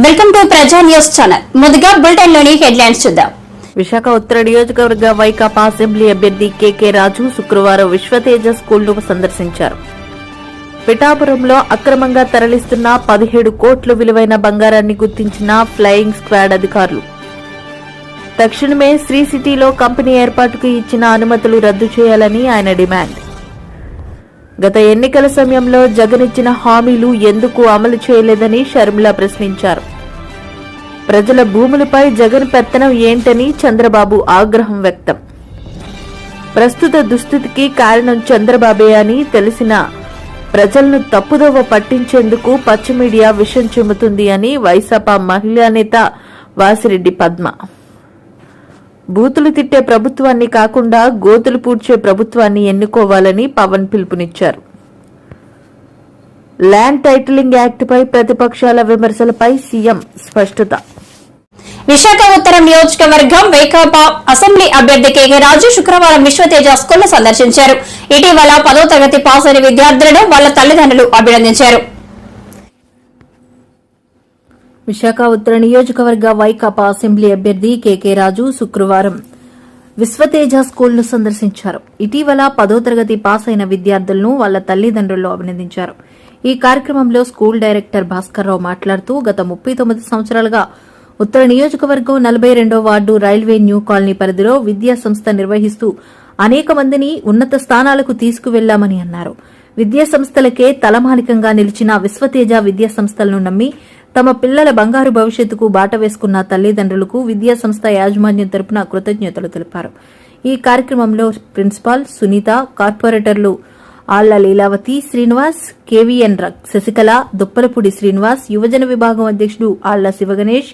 Welcome to ప్రజా news channel. ముందుగా bulletin లోని హెడ్లైన్స్ చూద్దాం. విశాఖ ఉత్తర నియోజకవర్గ వైకాపా అసెంబ్లీ అభ్యర్థి కేకే రాజు శుక్రవారం విశ్వతేజ స్కూల్ను సందర్శించారు. పిఠాపురంలో అక్రమంగా తరలిస్తున్న 17 కోట్ల విలువైన బంగారాన్ని గుర్తించిన ఫ్లయింగ్ స్క్వాడ్ అధికారులు తక్షణమే శ్రీ సిటీలో కంపెనీ ఏర్పాటుకు ఇచ్చిన అనుమతులు రద్దు చేయాలని ఆయన డిమాండ్. గత ఎన్నికల సమయంలో జగన్ ఇచ్చిన హామీలు ఎందుకు అమలు చేయలేదని షర్మిల ప్రశ్నించారు. ప్రజల భూములపై జగన్ పెత్తనం ఏంటని చంద్రబాబు ఆగ్రహం వ్యక్తం. ప్రస్తుత దుస్థితికి కారణం చంద్రబాబే అని తెలిసిన ప్రజలను తప్పుదోవ పట్టించేందుకు పచ్చ మీడియా విషం చిమ్ముతుంది అని వైసీపీ మహిళా నేత వాసిరెడ్డి పద్మ. బూతులు తిట్టే ప్రభుత్వాన్ని కాకుండా గోతులు పూడ్చే ప్రభుత్వాన్ని ఎన్నుకోవాలని పవన్ పిలుపునిచ్చారు. ల్యాండ్ టైటిలింగ్ యాక్ట్ పై ప్రతిపక్షాల విమర్శలపై సీఎం స్పష్టత. విశాఖ ఉత్తర నియోజకవర్గం వైకాపా అసెంబ్లీ అభ్యర్థి కేకే రాజు శుక్రవారం విశ్వతేజ స్కూల్ సందర్శించారు. ఇటీవల 10వ తరగతి పాస్ అయిన విద్యార్థులను వాళ్ల తల్లిదండ్రులు అభినందించారు. విశాఖ ఉత్తర నియోజకవర్గ వైకాపా అసెంబ్లీ అభ్యర్థి కేకే రాజు శుక్రవారం విశ్వతేజ స్కూల్ను సందర్శించారు. ఇటీవల 10వ తరగతి పాస్ అయిన విద్యార్థులను వాళ్ల తల్లిదండ్రులు అభినందించారు. ఈ కార్యక్రమంలో స్కూల్ డైరెక్టర్ భాస్కర్రావు మాట్లాడుతూ గత 39 సంవత్సరాలుగా ఉత్తర నియోజకవర్గం 42వ వార్డు రైల్వే న్యూ కాలనీ పరిధిలో విద్యా సంస్థ నిర్వహిస్తూ అనేక మందిని ఉన్నత స్థానాలకు తీసుకువెళ్లామని అన్నారు. విద్యా సంస్థలకే తలమానికంగా నిలిచిన విశ్వతేజ విద్యా సంస్థలను నమ్మి తమ పిల్లల బంగారు భవిష్యత్తుకు బాట వేసుకున్న తల్లిదండ్రులకు విద్యా సంస్థ యాజమాన్యం తరపున కృతజ్ఞతలు తెలిపారు. ఈ కార్యక్రమంలో ప్రిన్సిపాల్ సునీత, కార్పొరేటర్లు ఆళ్ల లీలావతి శ్రీనివాస్, కేవీఎన్ శశికళ, దుప్పలపూడి శ్రీనివాస్, యువజన విభాగం అధ్యక్షుడు ఆళ్ల శివగణేష్,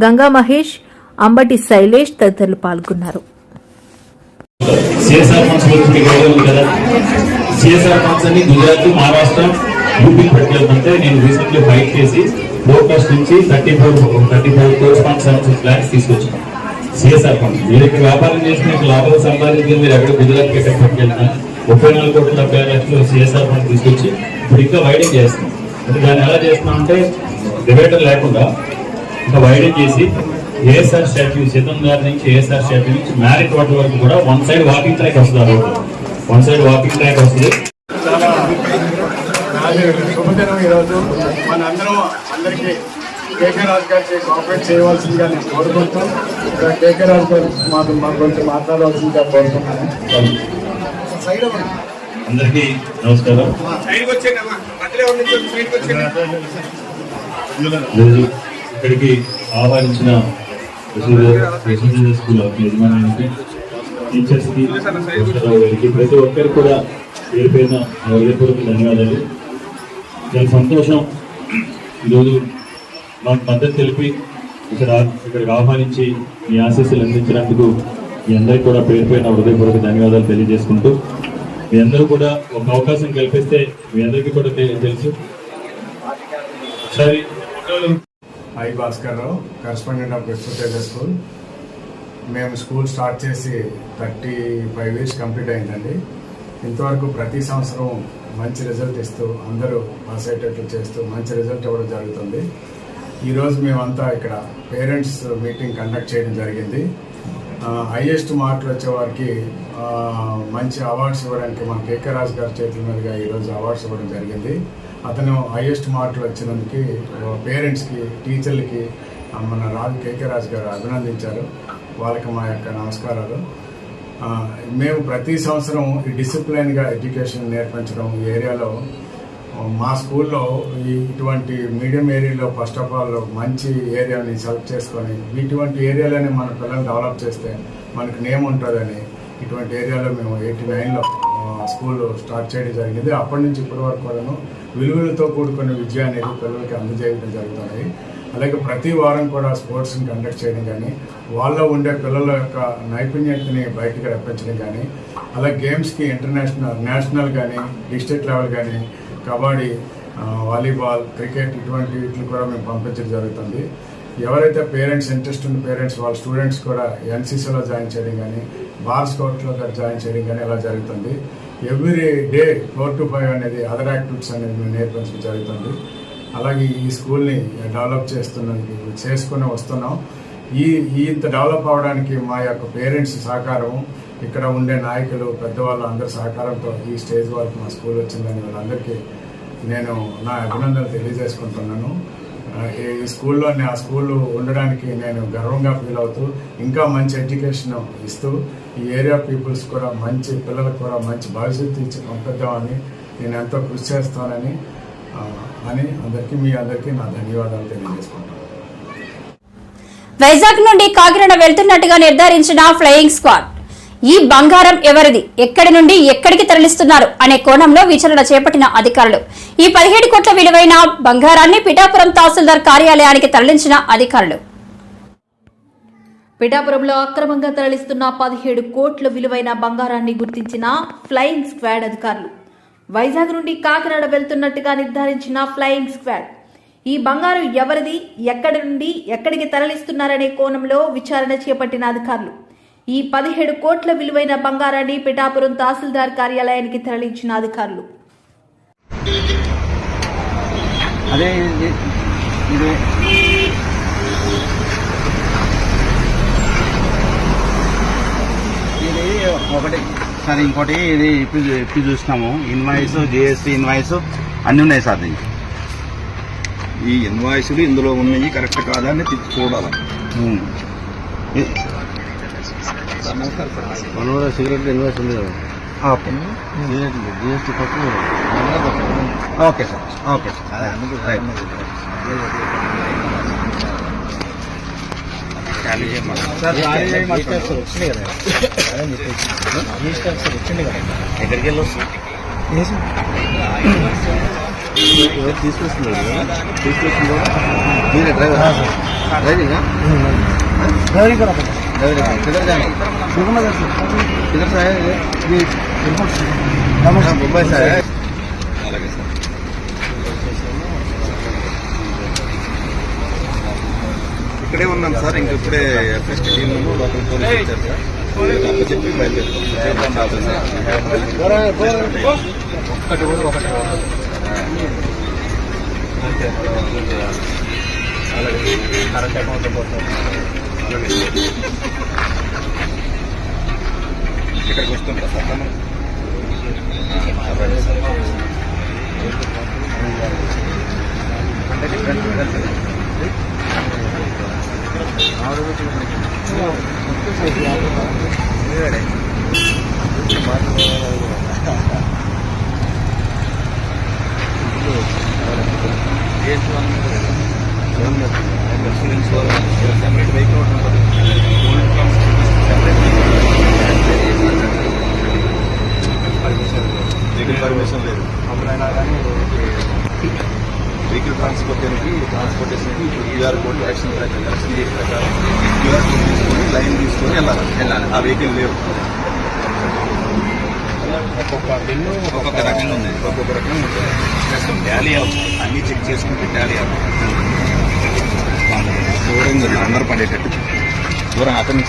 గంగా మహేష్, అంబటి శైలేష్ తదితరులు పాల్గొన్నారు. నేను రీసెంట్లీ ఫైట్ చేసి లోకస్ట్ నుంచి 35 కోర్స్ ఫండ్స్ 76 lakhs తీసుకొచ్చాను. సిఎస్ఆర్ ఫండ్ మీరు ఇక్కడ వ్యాపారం చేసి మీకు లాభాలు సంపాదించి మీరు ఎక్కడ గుజరాత్కి ఎక్కడ పట్టుకెళ్తున్నా 34,70,00,000 సిఎస్ఆర్ ఫండ్ తీసుకొచ్చి ఇప్పుడు ఇంకా వైడింగ్ చేస్తున్నాం. అంటే దాన్ని ఎలా చేస్తున్నాం అంటే డివైడర్ లేకుండా ఇంకా వైడింగ్ చేసి ఏఎస్ఆర్ స్టాట్యూ సీతం గారి నుంచి ఏఎస్ఆర్ స్టాట్యూ నుంచి మ్యారిట్ వాటర్ వరకు కూడా వన్ సైడ్ వాకింగ్ ట్రాక్ వస్తుంది. Road one side walking track వస్తుంది. శుభదినం. ఈరోజు మనందరం అందరికీ కేకే రాజు గారికి కోఆపరేట్ చేయవలసిందిగా నేను కోరుకుంటూ కేకే రాజు గారు మా గురించి మాట్లాడవలసిందిగా కోరుకుంటున్నాను. అందరికీ నమస్కారం. ఇక్కడికి ఆహ్వానించిన స్కూల్ యజమానికి, టీచర్స్కి, ప్రతి ఒక్కరికి కూడా పేరుపైన హృదయపూర్వక ధన్యవాదాలు. చాలా సంతోషం ఈరోజు మాకు మద్దతు తెలిపి ఇక్కడికి ఆహ్వానించి మీ ఆశీస్సులు అందించినందుకు మీ అందరికీ కూడా పేరుపైన హృదయపూర్వక ధన్యవాదాలు తెలియజేసుకుంటూ, మీ అందరూ కూడా ఒక అవకాశం కల్పిస్తే మీ అందరికీ కూడా తెలుసు. సరే, I Bhaskarrao, correspondent of Vishwateja school. మేము స్కూల్ స్టార్ట్ చేసి 35 years కంప్లీట్ అయిందండి. ఇంతవరకు ప్రతి సంవత్సరం మంచి రిజల్ట్ ఇస్తూ అందరూ పాస్ అయ్యేటట్లు చేస్తూ మంచి రిజల్ట్ ఇవ్వడం జరుగుతుంది. ఈరోజు మేమంతా ఇక్కడ పేరెంట్స్ మీటింగ్ కండక్ట్ చేయడం జరిగింది. హైయెస్ట్ మార్కులు వచ్చే వారికి మంచి అవార్డ్స్ ఇవ్వడానికి మన కేకే రాజు గారి చేతుల మీదుగా ఈరోజు అవార్డ్స్ ఇవ్వడం జరిగింది. అతను హైయెస్ట్ మార్కులు వచ్చినందుకు పేరెంట్స్కి, టీచర్లకి మన కేకే రాజు గారు అభినందించారు. వాళ్ళకి మా యొక్క నమస్కారాలు. మేము ప్రతి సంవత్సరం ఈ డిసిప్లైన్గా ఎడ్యుకేషన్ నేర్పించడం ఈ ఏరియాలో మా స్కూల్లో ఇటువంటి మీడియం ఏరియాలో ఫస్ట్ ఆఫ్ ఆల్ మంచి ఏరియాని సెలెక్ట్ చేసుకొని ఇటువంటి ఏరియాలోనే మన పిల్లల్ని డెవలప్ చేస్తే మనకు నేమ్ ఉంటుందని ఇటువంటి ఏరియాలో మేము 89లో స్కూల్ స్టార్ట్ చేయడం జరిగింది. అప్పటి నుంచి ఇప్పటి వరకు కూడాను విలువలతో కూడుకున్న విద్య అనేది పిల్లలకి అందజేయడం జరుగుతుంది. అలాగే ప్రతి వారం కూడా స్పోర్ట్స్ని కండక్ట్ చేయడం కానీ, వాళ్ళలో ఉండే పిల్లల యొక్క నైపుణ్యతని బయటకు రప్పించడం కానీ, అలాగే గేమ్స్కి నేషనల్ కానీ, డిస్ట్రిక్ట్ లెవెల్ కానీ, కబడ్డీ, వాలీబాల్, క్రికెట్ ఇటువంటి వీటిని కూడా మేము పంపించడం జరుగుతుంది. ఎవరైతే పేరెంట్స్ ఇంట్రెస్ట్ ఉన్న పేరెంట్స్ వాళ్ళ స్టూడెంట్స్ కూడా ఎన్సీసీలో జాయిన్ చేయడం కానీ, బార్ స్కౌట్లో జాయిన్ చేయడం కానీ ఇలా జరుగుతుంది. ఎవ్రీ డే 4 to 5 అనేది అదర్ యాక్టివిటీస్ అనేది మేము నేర్పించడం జరుగుతుంది. అలాగే ఈ స్కూల్ని డెవలప్ చేసుకుని వస్తున్నాం. ఇంత డెవలప్ అవడానికి మా యొక్క పేరెంట్స్ సహకారం, ఇక్కడ ఉండే నాయకులు, పెద్దవాళ్ళు అందరి సహకారంతో ఈ స్టేజ్ వరకు మా స్కూల్ వచ్చిందని వాళ్ళందరికీ నేను నా అభినందనలు తెలియజేసుకుంటున్నాను. ఈ స్కూల్లో ఆ స్కూల్ ఉండడానికి నేను గర్వంగా ఫీల్ అవుతూ ఇంకా మంచి ఎడ్యుకేషన్ ఇస్తూ ఈ ఏరియా పీపుల్స్ కూడా మంచి పిల్లలకు కూడా మంచి భవిష్యత్తు ఇచ్చి పంపిద్దామని నేను ఎంతో కృషి చేస్తానని మీ అందరికీ నా ధన్యవాదాలు తెలియజేసుకుంటాను. వైజాగ్ నుండి కాకినాడ వెళ్తున్నట్టుగా నిర్ధారించిన ఫ్లయింగ్ స్క్వాడ్. ఈ బంగారం ఎవరిది, ఎక్కడి నుండి ఎక్కడికి తరలిస్తున్నారు అనే కోణంలో విచారణ చేపట్టిన అధికారులు ఈ 17 కోట్ల విలువైన బంగారాన్ని పిఠాపురం తహసీల్దార్ కార్యాలయానికి తరలించిన అధికారులు. పిఠాపురంలో అక్రమంగా తరలిస్తున్న 17 కోట్ల విలువైన బంగారాన్ని గుర్తించిన ఫ్లయింగ్ స్క్వాడ్ అధికారులు. వైజాగ్ నుండి కాకినాడ వెళ్తున్నట్టుగా నిర్ధారించిన ఫ్లయింగ్ స్క్వాడ్ ఈ బంగారం ఎవరిది, ఎక్కడి నుండి ఎక్కడికి తరలిస్తున్నారనే కోణంలో విచారణ చేపట్టిన అధికారులు ఈ 17 కోట్ల విలువైన బంగారాన్ని పిఠాపురం తహసీల్దార్ కార్యాలయానికి తరలించిన అధికారులు. ఇది ఒకటి సార్, ఇంకోటి ఇది ఇప్పుడు చూసినాము. ఇన్వాయిస్, జిఎస్టీ ఇన్వాయిస్ అన్ని ఉన్నాయి సార్. దీనికి ఈ ఇన్వాయిస్లు ఇందులో ఉన్నాయి కరెక్ట్ కాదా అని చూడాలి. మన కూడా సిగరెట్ ఇన్వాయిస్ ఉంది కదా, జిఎస్టీ పట్టు. Okay sir, okay sir. ఎక్కడికి వెళ్ళి వస్తుంది తీసుకొస్తున్నారు మీరే డ్రైవర్? డ్రైవింగ్ किधर जाना? किधर से आए? मुंबई से आए. ఇక్కడే ఉన్నాం సార్. ఇంక ఇప్పుడే ఎఫ్ఎస్టీ టీమ్ లోకల్ పోలీస్ వచ్చారు సార్. అప్ప చెప్పి ఇక్కడికి వస్తుంటా సార్ మనం. సెపరేట్ వెహికల్ ఉంటుంది. వెహికల్ పర్మిషన్ లేదు. అప్పుడైనా కానీ వెహికల్ ట్రాన్స్పోర్టేషన్కి క్యూఆర్ కోడ్ ఎలక్షన్ ప్రకారం క్యూఆర్ కోడ్ తీసుకొని లైన్ తీసుకొని వెళ్ళాలి. ఆ వెహికల్ లేవు. ఒక్కొక్క బిల్లు ఒక్కొక్క రకంగా ఉంది. ఒక్కొక్క రకంగా ఉంటుంది. టాలీ అవుతుంది. అన్నీ చెక్ చేసుకుంటే టాలీ అవుతుంది. దూరంగా అందరూ పడేటట్టు దూరం అతని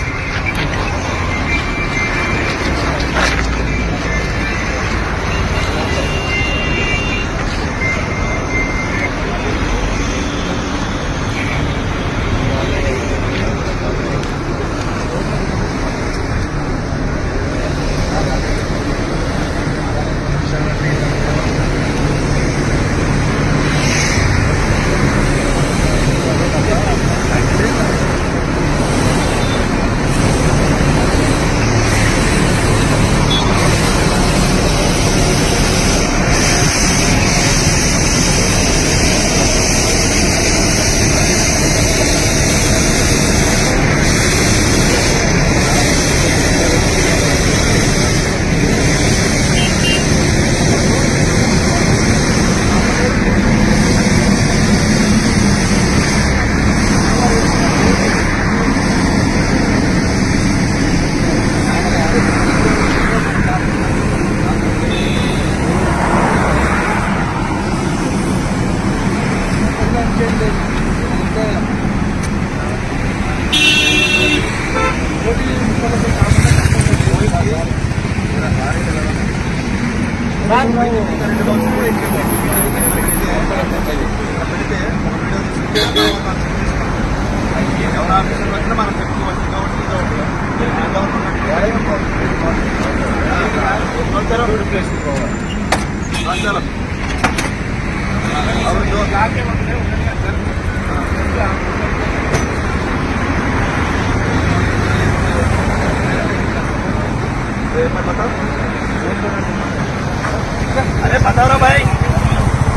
अरे बताओ ना भाई,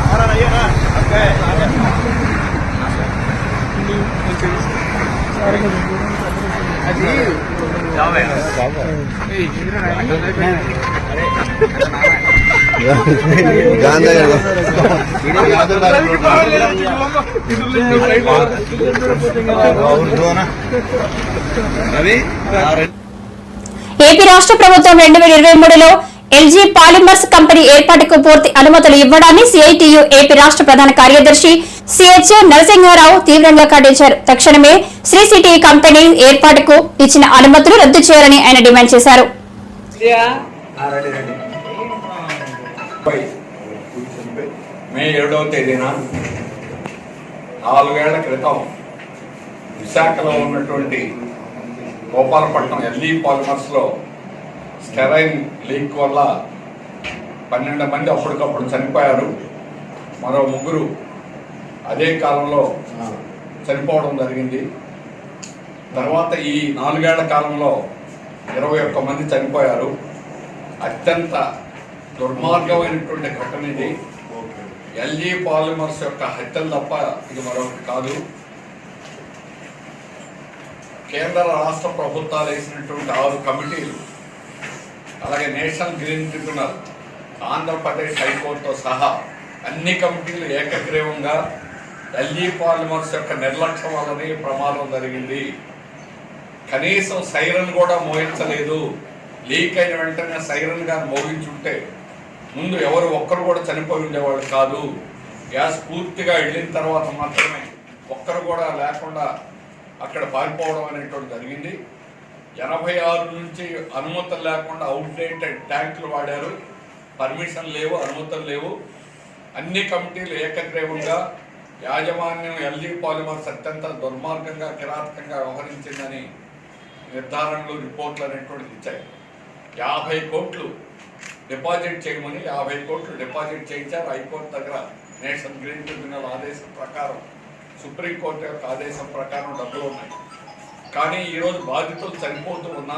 हमारा नहीं है ना। ఏపీ రాష్ట్ర ప్రభుత్వం 2023లో ఎల్జీ పాలిమర్స్ కంపెనీ ఏర్పాటుకు పూర్తి అనుమతులు ఇవ్వడాన్ని సిఐటియు ఏపీ రాష్ట్ర ప్రధాన కార్యదర్శి సిహెచ్ నరసింహారావు తీవ్రంగా ఖండించారు. తక్షణమే శ్రీ సిటీ కంపెనీ ఏర్పాటుకు ఇచ్చిన అనుమతులు రద్దు చేయాలని ఆయన డిమాండ్ చేశారు. మే 7వ తేదీన 4 ఏళ్ల క్రితం విశాఖలో ఉన్నటువంటి గోపాలపట్నం ఎల్ఈ పాలిమర్స్ లో స్టెరైన్ లీక్ వల్ల 12 మంది అప్పటికప్పుడు చనిపోయారు. మరో 3 అదే కాలంలో చనిపోవడం జరిగింది. తర్వాత ఈ 4 ఏళ్ల కాలంలో 21 మంది చనిపోయారు. అత్యంత దుర్మార్గమైనటువంటి ఘటన ఇది. ఎల్జీ పాలిమర్స్ యొక్క హత్యలు తప్ప ఇది మరొకటి కాదు. కేంద్ర రాష్ట్ర ప్రభుత్వాలు వేసినటువంటి 6 కమిటీలు, అలాగే నేషనల్ గ్రీన్ ట్రిబ్యునల్, ఆంధ్రప్రదేశ్ హైకోర్టుతో సహా అన్ని కమిటీలు ఏకగ్రీవంగా ఎల్జీ పాలిమర్స్ యొక్క నిర్లక్ష్యం వల్లనే ప్రమాదం జరిగింది. కనీసం సైరన్ కూడా మోగించలేదు. లీక్ అయిన వెంటనే సైరన్ గాని మోగించుంటే ముందు ఎవరు ఒక్కరు కూడా చనిపోయి ఉండేవాళ్ళు కాదు. గ్యాస్ పూర్తిగా వెళ్ళిన తర్వాత మాత్రమే ఒక్కరు కూడా లేకుండా అక్కడ పారిపోవడం అనేటువంటి జరిగింది. 86 నుంచి అనుమతులు లేకుండా అవుట్డేటెడ్ ట్యాంకులు వాడారు. పర్మిషన్ లేవు, అనుమతులు లేవు. అన్ని కమిటీలు ఏకగ్రీవంగా యాజమాన్యం ఎల్జీ పాలిమర్స్ అత్యంత దుర్మార్గంగా, కిరాతకంగా వ్యవహరించిందని నిర్ధారణలు, రిపోర్ట్లు అనేటువంటిది ఇచ్చాయి. 50 కోట్లు డిపాజిట్ చేయమని 50 కోట్లు డిపాజిట్ చేయించారు. హైకోర్టు దగ్గర నేషనల్ గ్రీన్ ట్రిబ్యునల్ ఆదేశం ప్రకారం, సుప్రీంకోర్టు యొక్క ఆదేశం ప్రకారం డబ్బులు ఉన్నాయి. కానీ ఈరోజు బాధితులు చనిపోతూ ఉన్న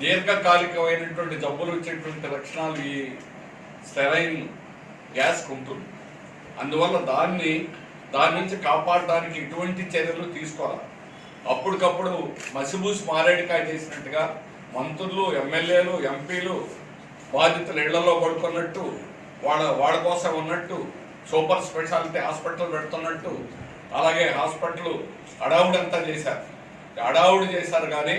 దీర్ఘకాలికమైనటువంటి జబ్బులు వచ్చేటువంటి లక్షణాలు ఈ స్టెరైన్ గ్యాస్కి ఉంటుంది. అందువల్ల దాని నుంచి కాపాడడానికి ఇటువంటి చర్యలు తీసుకోవాలి. అప్పటికప్పుడు మసిబూసి మారేడుకాయ చేసినట్టుగా మంత్రులు, ఎమ్మెల్యేలు, ఎంపీలు బాధితుల ఇళ్లలో పడుకున్నట్టు, వాళ్ళ కోసం ఉన్నట్టు సూపర్ స్పెషాలిటీ హాస్పిటల్ పెడుతున్నట్టు, అలాగే హాస్పిటల్ అడావుడంతా చేశారు. అడావుడు చేశారు. కానీ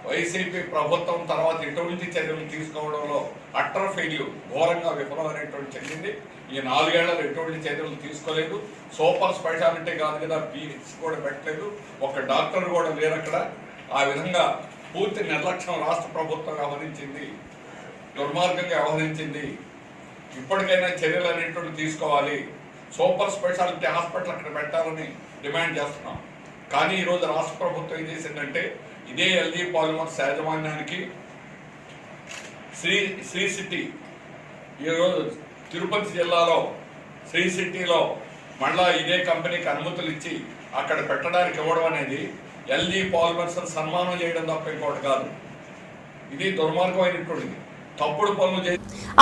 వైసీపీ ప్రభుత్వం తర్వాత ఎటువంటి చర్యలు తీసుకోవడంలో అట్టర్ ఫెయిల్యూర్, ఘోరంగా విఫలమైనటువంటి చెందింది. ఈ 4 ఏళ్లలో ఎటువంటి చర్యలు తీసుకోలేదు. సూపర్ స్పెషాలిటీ కాదు కదా, పీహెచ్ కూడా పెట్టలేదు. ఒక డాక్టర్ కూడా లేరు అక్కడ. ఆ విధంగా పూర్తి నిర్లక్ష్యం రాష్ట్ర ప్రభుత్వం వ్యవహరించింది, దుర్మార్గంగా వ్యవహరించింది. ఇప్పటికైనా చర్యలు అనేటువంటి తీసుకోవాలి. సూపర్ స్పెషాలిటీ హాస్పిటల్ అక్కడ పెట్టాలని డిమాండ్ చేస్తున్నాం. కానీ ఈరోజు రాష్ట్ర ప్రభుత్వం ఏం చేసిందంటే, ఇదే ఎల్జీ పాలిమర్స్ యాజమాన్యానికి శ్రీ సిటీ, ఈరోజు తిరుపతి జిల్లాలో శ్రీ సిటీలో మళ్ళా ఇదే కంపెనీకి అనుమతులు ఇచ్చి అక్కడ పెట్టడానికి ఇవ్వడం అనేది ఎల్జీ పాలిమర్స్ సన్మానం చేయడం తప్ప ఇంకోటి కాదు. ఇది దుర్మార్గమైనటువంటిది. తప్పుడు పనులు చేసి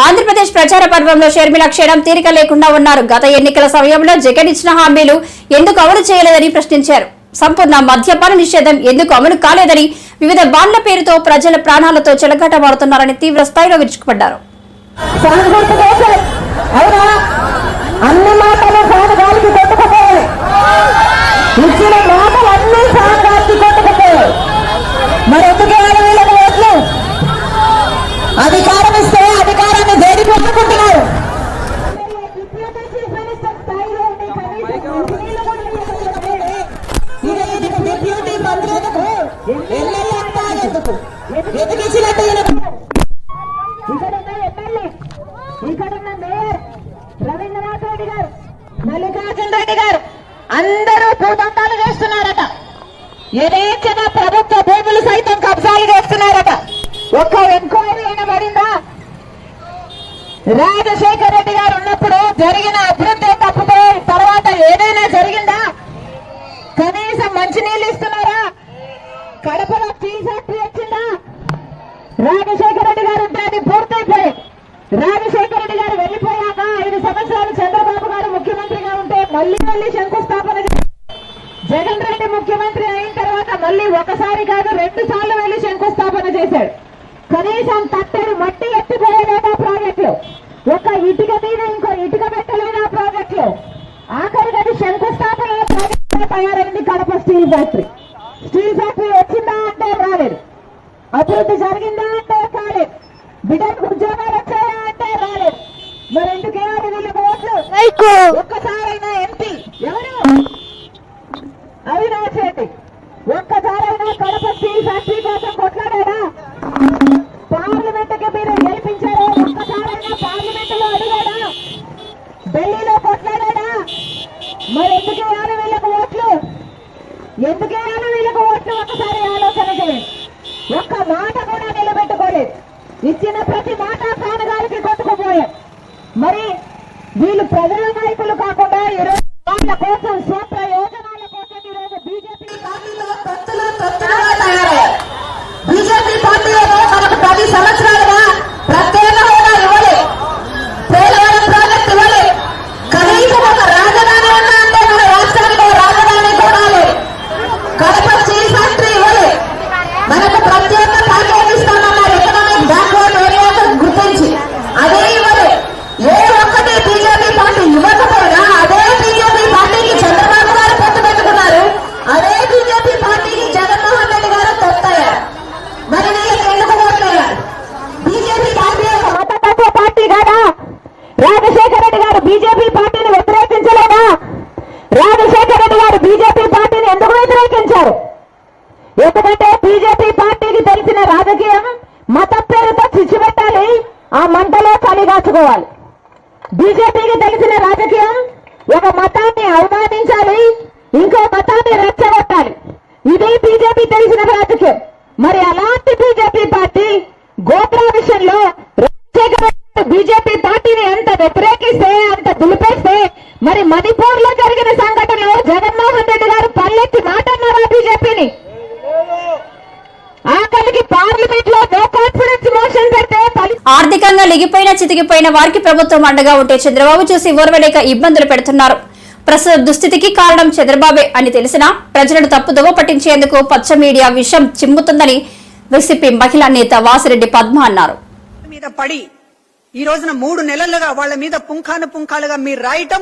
ఆంధ్రప్రదేశ్ ప్రచార పర్వంలో షర్మిల క్షణం తీరిక లేకుండా ఉన్నారు. గత ఎన్నికల సమయంలో జగన్ ఇచ్చిన హామీలు ఎందుకు అమలు చేయలేదని ప్రశ్నించారు. సంపూర్ణ మద్యపాన నిషేధం ఎందుకు అమలు కాలేదని, వివిధ బాండ్ల పేరుతో ప్రజల ప్రాణాలతో చెలగాటమాడుతున్నారని తీవ్ర స్థాయిలో విరుచుకుపడ్డారు. అన్ని మాటలు సాగడానికి కొట్టుకుపోయాయి, ఇచ్చిన మాటలన్నీ సాగడానికి కొట్టుకుపోయాయి. మరి ఎందుకు వీళ్ళకి ఓట్లు? అధికారం ఇస్తే అధికారాన్ని దేనికి ఒప్పుకుంటున్నారు? డిప్యూటీ మంత్రి ఎందుకు? ఎమ్మెల్యే అంతా ఎందుకు? ఎందుకు ఇచ్చినట్టు ఇక్కడున్న ఎమ్మెల్యే, ఇక్కడున్న మేయర్ రవీంద్రనాథ్ రెడ్డి గారు, మల్లికార్జున రెడ్డి గారు అందరూ భూదంతాలు చేస్తున్నారట. యథేచ్ఛగా ప్రభుత్వ భూములు సైతం కబ్జాలు చేస్తున్నారట. ఒక్క ఎంక్వైరీ అయినా పడిందా? రాజశేఖర రెడ్డి గారు ఉన్నప్పుడు జరిగిన అభివృద్ధి తప్పితే తర్వాత ఏదైనా జరిగిందా? కనీసం మంచినీళ్ళు ఇస్తున్నారా? కడపలో స్టీల్ ఫ్యాక్టరీ వచ్చిందా? రాజశేఖర రెడ్డి గారు ఉంటే అది పూర్తయిపోయి, రాజశేఖర రెడ్డి గారు వెళ్లిపోయాక 5 సంవత్సరాలు చంద్రబాబు గారు ముఖ్యమంత్రిగా ఉంటే మళ్ళీ శంకుస్థాపన జగన్ రెడ్డి ముఖ్యమంత్రి అయిన తర్వాత మళ్ళీ ఒకసారి కాదు 2 సార్లు వెళ్లి శంకుస్థాపన చేశాడు. కనీసం తట్టెడు మట్టి ఎత్తిపోయలేదా ప్రాజెక్టులు? ఒక ఇటుక మీద ఇంకో ఇటుక పెట్టలేదా ప్రాజెక్టులు? ఆఖరికి అది శంకుస్థాపన ప్రాజెక్టుగా తయారైంది Kadapa steel factory. Steel factory వచ్చిందా అంటే రాలేదు. అభివృద్ధి జరిగిందా అంటే కాలేదు. బిడ్డలకు ఉద్యోగాలు వచ్చాయా అంటే రాలేదు. మరి ఎందుకేయాలి వీళ్ళకి ఓట్లు? ఒక్కసారైనా ఎంపీ ఎవరు? అవినాష్ రెడ్డి ఒక్కసారైనా కడప స్టీల్ ఫ్యాక్టరీ కోసం కొట్లాడాడా? పార్లమెంట్ కి మీరు గెలిపించారు, ఒక్కసారైనా పార్లమెంట్ లో అడిగాడా? ఢిల్లీలో కొట్లాడాడా? మరి ఎందుకేయాలి వీళ్ళకు ఓట్లు? ఎందుకేయాలి వీళ్ళకు ఓట్లు? ఒకసారి ఆలోచన చేయండి. ఒక్క మాట కూడా నిలబెట్టుకోలేదు. ఇచ్చిన ప్రతి మాట కానగారికి కొట్టుకుపోయారు. మరి వీళ్ళు ప్రజల నాయకులు కాకుండా ఈరోజు వాళ్ళ కోసం స్వప్రయోజనాల కోసం ఈరోజు బీజేపీ పార్టీలో తొత్తులుగా తయారయ్యారు. బీజేపీ పార్టీలో మనకు 10 సంవత్సరాలుగా ప్రత్యేక హోదా ఇవ్వలేదు, పోలవరం ప్రాజెక్టు ఇవ్వలేదు, కనీసం ఒక రాజధాని ఉన్నా అంటే మన రాష్ట్రానికి ఒక రాజధాని కూడా లేదు, కడప స్టీల్ ఫ్యాక్టరీ ఇవ్వలేదు, మనకు ప్రత్యేక ప్యాకేజ్ ఇస్తామన్నారు ఎకనామిక్ బ్యాక్వర్డ్ ఏరియాస్ గుర్తించి, అదే ఇవ్వలేదు. ఏ ఒక్కటి బీజేపీ పార్టీ ఇవ్వకపోయినా అదే బీజేపీ పార్టీకి చంద్రబాబు గారు పొత్తు పెట్టుకున్నారు, అదే బీజేపీ పార్టీకి జగన్మోహన్ రెడ్డి గారు తొత్తయ్యారు. మరి వీళ్ళకి ఎందుకు ఓట్లేయాలి? బీజేపీ పార్టీ ఒక మతతత్వ పార్టీ కాదా? రాజశేఖర రెడ్డి గారు బీజేపీ పార్టీని వ్యతిరేకించలేదా? రాజశేఖర రెడ్డి గారు బీజేపీ పార్టీని ఎందుకు వ్యతిరేకించారు? ఎందుకంటే బీజేపీ పార్టీకి తెలిసిన రాజకీయం మత పేరుతో చిచ్చు పెట్టాలి, ఆ మంటలో చలిగాచుకోవాలి. బీజేపీకి తెలిసిన రాజకీయం ఒక మతాన్ని అవమానించాలి, ఇంకో మతాన్ని రెచ్చగొట్టాలి. ఇది బీజేపీ తెలిసిన రాజకీయం. మరి అలాంటి బీజేపీ పార్టీ గోత్ర విషయంలో రాజశేఖర రెడ్డి బీజేపీ పార్టీని ఎంత వ్యతిరేకిస్తే, అంత దులిపేస్తే, మరి మణిపూర్ లో జరిగిన సంఘటనలో జగన్మోహన్ రెడ్డి గారు పల్లెత్తి మాటన్నారా బీజేపీని? ఆఖరికి పార్లమెంట్ లో నో కాన్ఫిడెన్స్ మోషన్ పెడితే ఆర్థికంగా లిగిపోయిన చితికిపోయిన వారికి ప్రభుత్వం అండగా ఉంటే చంద్రబాబు చూసి ఓర్వలేక ఇబ్బందులు పెడుతున్నారు. ప్రస్తుత దుస్థితికి కారణం చంద్రబాబే అని తెలిసినా ప్రజలను తప్పుదోవ పట్టించేందుకు పచ్చ మీడియా విషం చిమ్ముతుందని వైసీపీ మహిళా నేత వాసిరెడ్డి పద్మ అన్నారు. మీద పడి ఈ రోజున 3 నెలలుగా వాళ్ళ మీద పుంఖాలుగా మీరు రాయటం,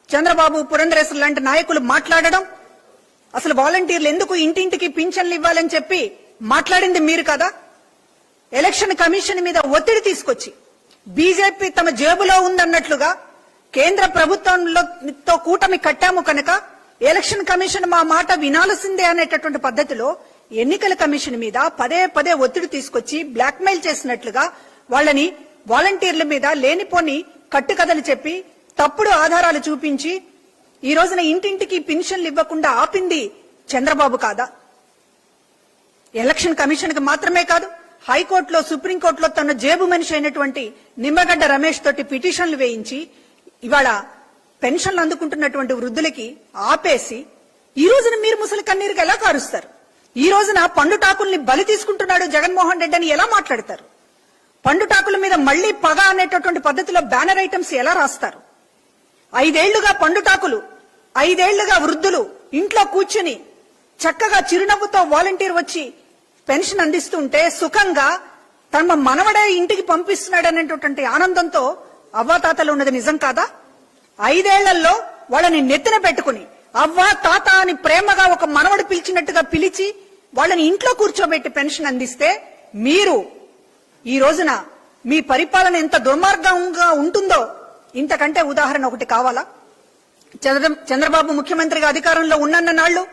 చంద్రబాబు పురంధరేశ్వర లాంటి నాయకులు మాట్లాడడం, అసలు వాలంటీర్లు ఎందుకు ఇంటింటికి పింఛన్లు ఇవ్వాలని చెప్పి మాట్లాడింది మీరు కదా? ఎలక్షన్ కమిషన్ మీద ఒత్తిడి తీసుకొచ్చి బీజేపీ తమ జేబులో ఉందన్నట్లుగా కేంద్ర ప్రభుత్వంతో కూటమి కట్టాము కనుక ఎలక్షన్ కమిషన్ మా మాట వినాల్సిందే అనేటటువంటి పద్ధతిలో ఎన్నికల కమిషన్ మీద పదే ఒత్తిడి తీసుకొచ్చి బ్లాక్మెయిల్ చేసినట్లుగా వాళ్ళని వాలంటీర్ల మీద లేనిపోని కట్టుకథలు చెప్పి తప్పుడు ఆధారాలు చూపించి ఈ రోజున ఇంటింటికి పెన్షన్లు ఇవ్వకుండా ఆపింది చంద్రబాబు కాదా? ఎలక్షన్ కమిషన్ కి మాత్రమే కాదు, హైకోర్టులో సుప్రీంకోర్టులో తన జేబు మనిషి అయినటువంటి నిమ్మగడ్డ రమేష్ తోటి పిటిషన్లు వేయించి ఇవాళ పెన్షన్లు అందుకుంటున్నటువంటి వృద్ధులకి ఆపేసి ఈ రోజున మీరు ముసలి కన్నీరుకి ఎలా కారుస్తారు? ఈ రోజున పండుటాకుల్ని బలి తీసుకుంటున్నాడు జగన్మోహన్ రెడ్డి అని ఎలా మాట్లాడతారు? పండుటాకుల మీద మళ్లీ పగ అనేటటువంటి పద్ధతిలో బ్యానర్ ఐటమ్స్ ఎలా రాస్తారు? 5 ఏళ్లుగా పండుటాకులు, 5 ఏళ్లుగా వృద్ధులు ఇంట్లో కూర్చుని చక్కగా చిరునవ్వుతో వాలంటీర్ వచ్చి పెన్షన్ అందిస్తుంటే సుఖంగా తమ మనవడే ఇంటికి పంపిస్తున్నాడనేటటువంటి ఆనందంతో అవ్వాతాతలు ఉన్నది నిజం కాదా? 5 ఏళ్లలో వాళ్ళని నెత్తిన పెట్టుకుని అవ్వా తాత అని ప్రేమగా ఒక మనవడు పిలిచినట్టుగా పిలిచి వాళ్ళని ఇంట్లో కూర్చోబెట్టి పెన్షన్ అందిస్తే మీరు ఈ రోజున మీ పరిపాలన ఎంత దుర్మార్గంగా ఉంటుందో ఇంతకంటే ఉదాహరణ ఒకటి కావాలా? చంద్రబాబు ముఖ్యమంత్రిగా అధికారంలో ఉన్నన్న నాళ్లు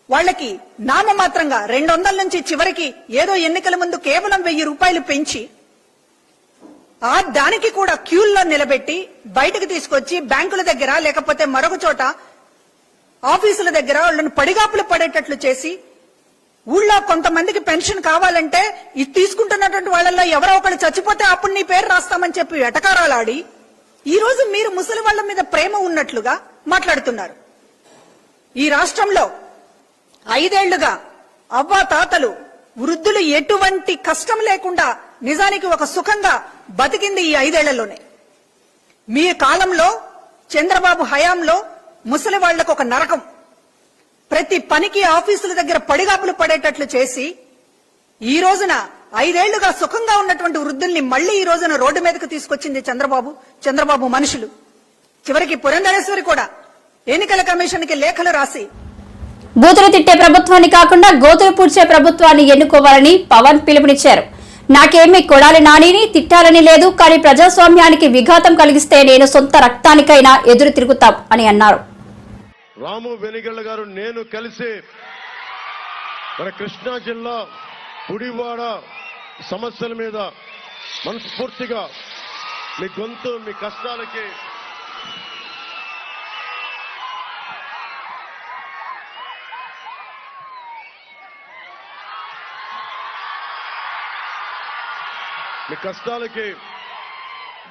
వాళ్ళకి నామమాత్రంగా 200 నుంచి చివరికి ఏదో ఎన్నికల ముందు కేవలం 1000 రూపాయలు పెంచి దానికి కూడా క్యూల్లో నిలబెట్టి బయటకు తీసుకొచ్చి బ్యాంకుల దగ్గర లేకపోతే మరొక చోట ఆఫీసుల దగ్గర వాళ్ళని పడిగాపులు పడేటట్లు చేసి ఊళ్ళో కొంతమందికి పెన్షన్ కావాలంటే ఇది తీసుకుంటున్నటువంటి వాళ్ళల్లో ఎవరో ఒకళ్ళు చచ్చిపోతే అప్పుడు నీ పేరు రాస్తామని చెప్పి ఎటకారాలాడి ఈ రోజు మీరు ముసలి వాళ్ళ మీద ప్రేమ ఉన్నట్లుగా మాట్లాడుతున్నారు. ఈ రాష్ట్రంలో 5 ఏళ్లుగా అవ్వా తాతలు వృద్ధులు ఎటువంటి కష్టం లేకుండా నిజానికి ఒక సుఖంగా బతికింది ఈ 5 ఏళ్లలోనే. మీ కాలంలో చంద్రబాబు హయాంలో ముసలి వాళ్లకు ఒక నరకం, ప్రతి పనికి ఆఫీసుల దగ్గర పడిగాపులు పడేటట్లు చేసి ఈ రోజున 5 ఏళ్లుగా సుఖంగా ఉన్నటువంటి వృద్ధుల్ని మళ్లీ ఈ రోజున రోడ్డు మీదకు తీసుకొచ్చింది చంద్రబాబు మనుషులు. చివరికి పురంధరేశ్వరి కూడా ఎన్నికల కమిషన్ కి లేఖలు రాసి బూతులు తిట్టే ప్రభుత్వాన్ని కాకుండా గోతులు పూడ్చే ప్రభుత్వాన్ని ఎన్నుకోవాలని పవన్ పిలుపునిచ్చారు. నాకేమీ కొడాలి నానిని తిట్టాలని లేదు, కానీ ప్రజాస్వామ్యానికి విఘాతం కలిగిస్తే నేను సొంత రక్తానికైనా ఎదురు తిరుగుతాం అని అన్నారు. రాము వెనిగళ్ల గారు నేను కలిసి మన కృష్ణా జిల్లా గుడివాడ సమస్యల మీద మనస్ఫూర్తిగా మీ గొంతు మీ కష్టాలకి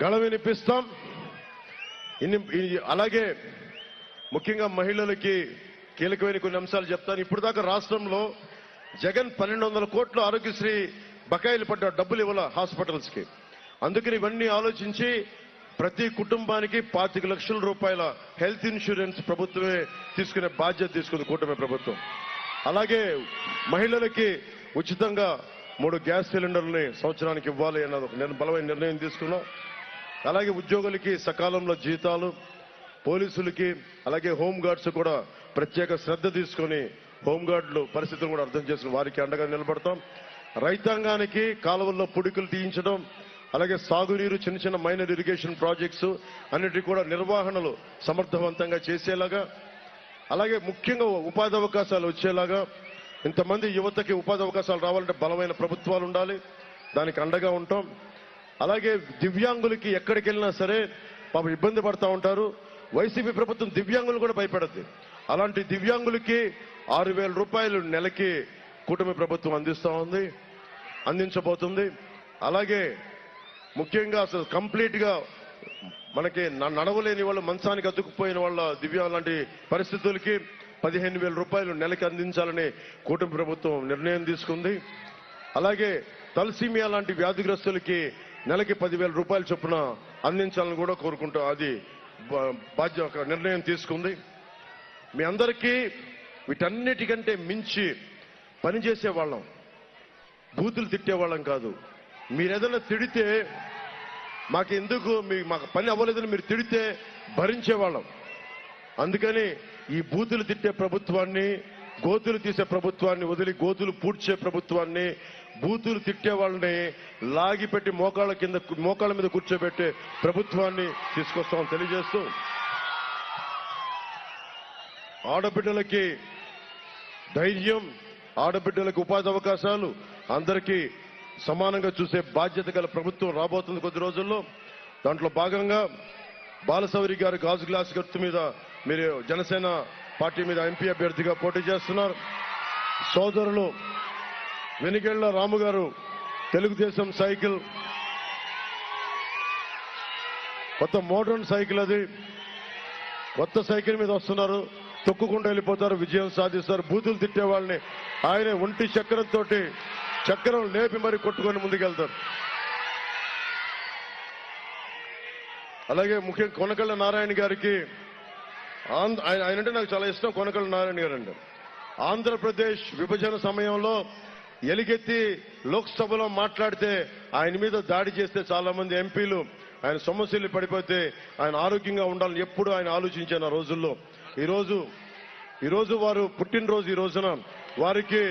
గళ వినిపిస్తాం. అలాగే ముఖ్యంగా మహిళలకి కీలకమైన కొన్ని అంశాలు చెప్తాను. ఇప్పుడు దాకా రాష్ట్రంలో జగన్ 1200 కోట్ల ఆరోగ్యశ్రీ బకాయిలు పడ్డ డబ్బులు ఇవ్వాల హాస్పిటల్స్ కి. అందుకని ఇవన్నీ ఆలోచించి ప్రతి కుటుంబానికి 25 లక్షల రూపాయల హెల్త్ ఇన్సూరెన్స్ ప్రభుత్వమే తీసుకునే బాధ్యత తీసుకుంది కూటమి ప్రభుత్వం. అలాగే మహిళలకి ఉచితంగా 3 గ్యాస్ సిలిండర్లని సంవత్సరానికి ఇవ్వాలి అన్నది బలమైన నిర్ణయం తీసుకున్నాం. అలాగే ఉద్యోగులకి సకాలంలో జీతాలు, పోలీసులకి అలాగే హోంగార్డ్స్ కూడా ప్రత్యేక శ్రద్ధ తీసుకుని హోంగార్డులు పరిస్థితులను కూడా అర్థం చేసుకుని వారికి అండగా నిలబడతాం. రైతాంగానికి కాలువల్లో పుడికలు తీయించడం, అలాగే సాగునీరు, చిన్న చిన్న మైనర్ ఇరిగేషన్ ప్రాజెక్ట్స్ అన్నిటి కూడా నిర్వహణలు సమర్థవంతంగా చేసేలాగా, అలాగే ముఖ్యంగా ఉపాధి అవకాశాలు వచ్చేలాగా, ఇంతమంది యువతకి ఉపాధి అవకాశాలు రావాలంటే బలమైన ప్రభుత్వాలు ఉండాలి, దానికి అండగా ఉంటాం. అలాగే దివ్యాంగులకి ఎక్కడికి వెళ్ళినా సరే పాపం ఇబ్బంది పడతా ఉంటారు. వైసీపీ ప్రభుత్వం దివ్యాంగులు కూడా భయపడద్ది. అలాంటి దివ్యాంగులకి 6,000 రూపాయలు నెలకి కూటమి ప్రభుత్వం అందించబోతుంది. అలాగే ముఖ్యంగా అసలు కంప్లీట్ గా మనకి నడవలేని వాళ్ళు, మంచానికి అతుక్కుపోయిన వాళ్ళ దివ్యాంగులు లాంటి పరిస్థితులకి 15,000 రూపాయలు నెలకి అందించాలని కూటమి ప్రభుత్వం నిర్ణయం తీసుకుంది. అలాగే తలసీమియా లాంటి వ్యాధిగ్రస్తులకి నెలకి 10,000 రూపాయల చొప్పున అందించాలని కూడా కోరుకుంటూ అది బాధ్యత నిర్ణయం తీసుకుంది. మీ అందరికీ వీటన్నిటికంటే మించి పనిచేసే వాళ్ళం, బూతులు తిట్టేవాళ్ళం కాదు. మీరేదైనా తిడితే మాకు పని అవ్వలేదని మీరు తిడితే భరించేవాళ్ళం. అందుకని ఈ బూతులు తిట్టే ప్రభుత్వాన్ని, గోతులు తీసే ప్రభుత్వాన్ని వదిలి గోతులు పూడ్చే ప్రభుత్వాన్ని, బూతులు తిట్టే వాళ్ళని లాగిపెట్టి మోకాళ్ళ మీద కూర్చోబెట్టే ప్రభుత్వాన్ని తీసుకొస్తామని తెలియజేస్తూ, ఆడబిడ్డలకి ధైర్యం, ఆడబిడ్డలకు ఉపాధి అవకాశాలు అందరికీ సమానంగా చూసే బాధ్యత గల ప్రభుత్వం రాబోతుంది కొద్ది రోజుల్లో. దాంట్లో భాగంగా బాలశౌరి గారి గాజు గ్లాస్ గుర్తు మీద మీరు జనసేన పార్టీ మీద ఎంపీ అభ్యర్థిగా పోటీ చేస్తున్నారు. సోదరులు వెనిగళ్ల రాము గారు తెలుగుదేశం సైకిల్, కొత్త మోడర్న్ సైకిల్, అది కొత్త సైకిల్ మీద వస్తున్నారు. తొక్కుకుండా వెళ్ళిపోతారు, విజయం సాధిస్తారు. బూతులు తిట్టే వాళ్ళని ఆయన ఒంటి చక్రం లేపి మరి కొట్టుకొని ముందుకెళ్తారు. అలాగే ముఖ్యంగా కొనకళ్ళ నారాయణ గారికి, ఆయన అంటే నాకు చాలా ఇష్టం. కొనకళ్ళ నారాయణ గారు అంటే ఆంధ్రప్రదేశ్ విభజన సమయంలో ఎలుగెత్తి లోక్సభలో మాట్లాడితే ఆయన మీద దాడి చేస్తే చాలా మంది ఎంపీలు ఆయన సమస్యలు పడిపోతే ఆయన ఆరోగ్యంగా ఉండాలని ఎప్పుడు ఆయన ఆలోచించాను ఆ రోజుల్లో. ఈరోజు వారు పుట్టినరోజు, ఈ రోజున వారికి